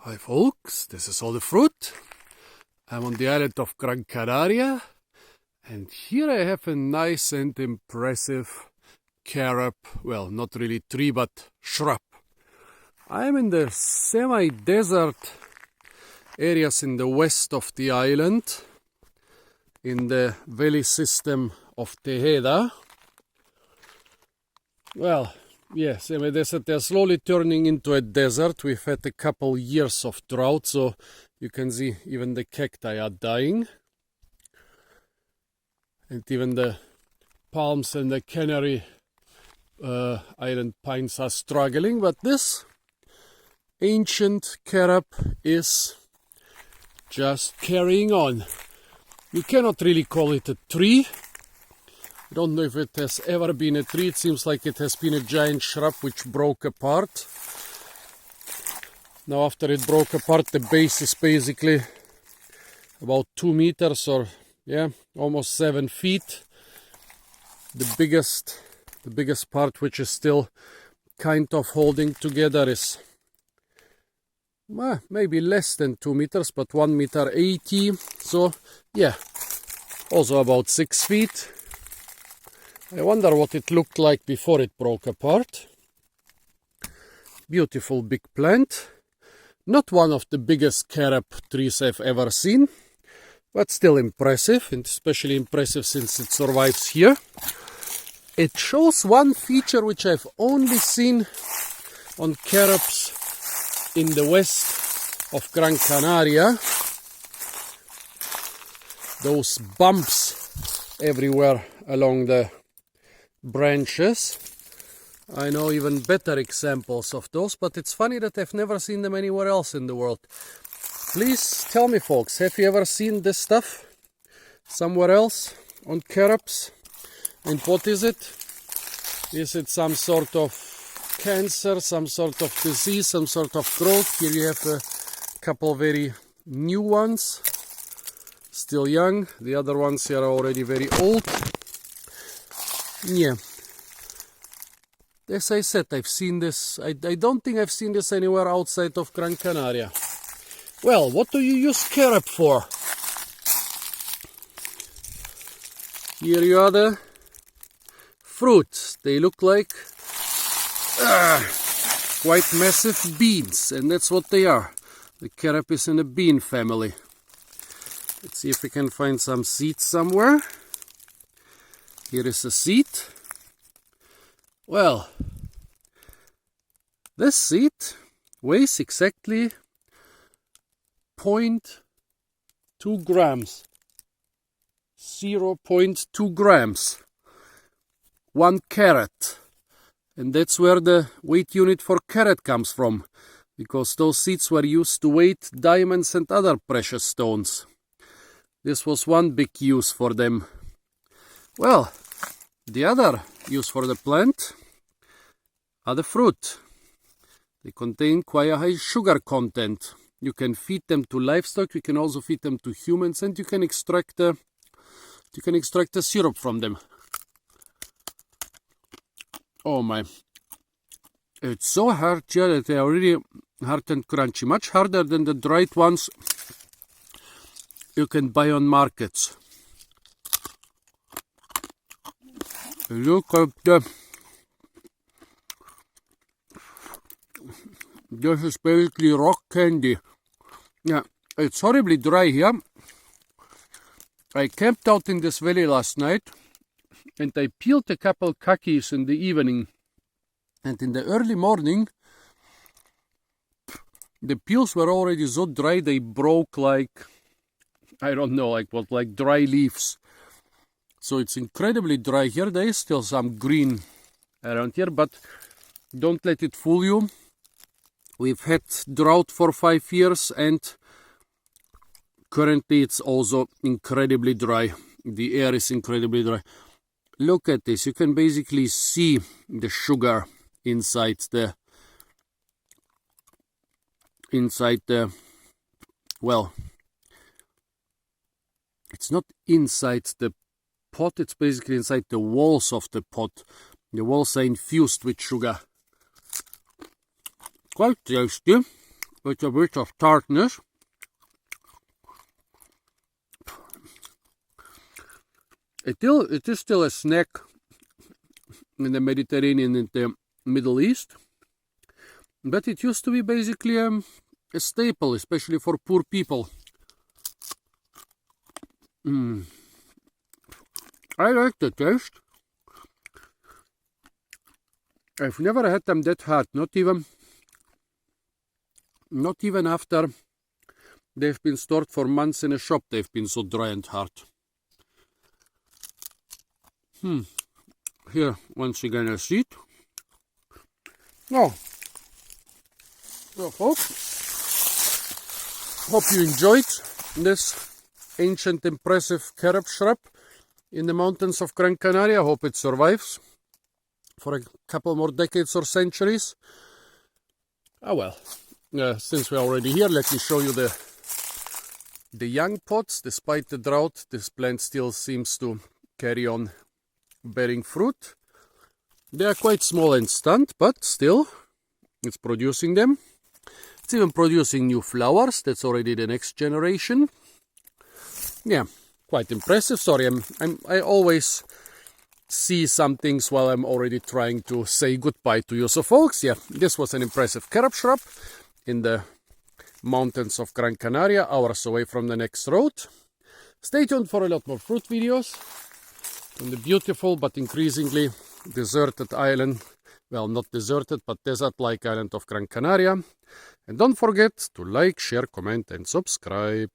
Hi folks, this is all the fruit. I'm on the island of Gran Canaria, and here I have a nice and impressive carob, well, not really tree but shrub. I'm in the semi-desert areas in the west of the island, in the valley system of Tejeda. Well, yes, semi-desert, they're slowly turning into a desert. We've had a couple years of drought, so you can see even the cacti are dying. And even the palms and the Canary island pines are struggling. But this ancient carob is just carrying on. You cannot really call it a tree. I don't know if it has ever been a tree. It seems like it has been a giant shrub which broke apart. Now after it broke apart, the base is basically about 2 meters or almost 7 feet. The biggest part which is still kind of holding together is maybe less than 2 meters, but 1.80 meters. So yeah, also about 6 feet. I wonder what it looked like before it broke apart. Beautiful big plant. Not one of the biggest carob trees I've ever seen, but still impressive, and especially impressive since it survives here. It shows one feature which I've only seen on carobs in the west of Gran Canaria. Those bumps everywhere along the branches. I know even better examples of those, but it's funny that I've never seen them anywhere else in the world. Please tell me, folks, have you ever seen this stuff somewhere else on carobs? And what is it? Is it some sort of cancer, some sort of disease, some sort of growth? Here you have a couple very new ones, still young. The other ones here are already very old. Yeah, as I said, I've seen this. I don't think I've seen this anywhere outside of Gran Canaria. Well, what do you use carob for? Here you are the fruits. They look like quite massive beans, and that's what they are. The carob is in the bean family. Let's see if we can find some seeds somewhere. Here is a seed. Well, this seed weighs exactly 0.2 grams. 0.2 grams. 1 carat. And that's where the weight unit for carat comes from, because those seeds were used to weigh diamonds and other precious stones. This was one big use for them. Well, the other use for the plant are the fruit. They contain quite a high sugar content. You can feed them to livestock, you can also feed them to humans, and you can extract the syrup from them. Oh my. It's so hard here that they are really hard and crunchy. Much harder than the dried ones you can buy on markets. Look at this is basically rock candy. Yeah, it's horribly dry here. I camped out in this valley last night, and I peeled a couple kakis in the evening. And in the early morning, the peels were already so dry they broke like, I don't know, like dry leaves. So it's incredibly dry here. There is still some green around here, but don't let it fool you. We've had drought for 5 years, and currently it's also incredibly dry. The air is incredibly dry. Look at this. You can basically see the sugar inside the well, it's not inside the pot, it's basically inside the walls of the pot. The walls are infused with sugar. Quite tasty. with a bit of tartness. It is still a snack in the Mediterranean and the Middle East, but it used to be basically a staple, especially for poor people. I like the taste. I've never had them that hot, not even after they've been stored for months in a shop. They've been so dry and hard. Here, once again, a seed. Oh, well, folks, hope you enjoyed this ancient, impressive carob shrub in the mountains of Gran Canaria. I hope it survives for a couple more decades or centuries. Well, since we're already here, let me show you the young pods. Despite the drought, this plant still seems to carry on bearing fruit. They are quite small and stunned, but still it's producing them. It's even producing new flowers. That's already the next generation. Yeah, quite impressive. Sorry, I always see some things while I'm already trying to say goodbye to you. So folks, yeah, this was an impressive carob shrub in the mountains of Gran Canaria, hours away from the next road. Stay tuned for a lot more fruit videos on the beautiful but increasingly deserted island, well, not deserted, but desert-like island of Gran Canaria. And don't forget to like, share, comment and subscribe.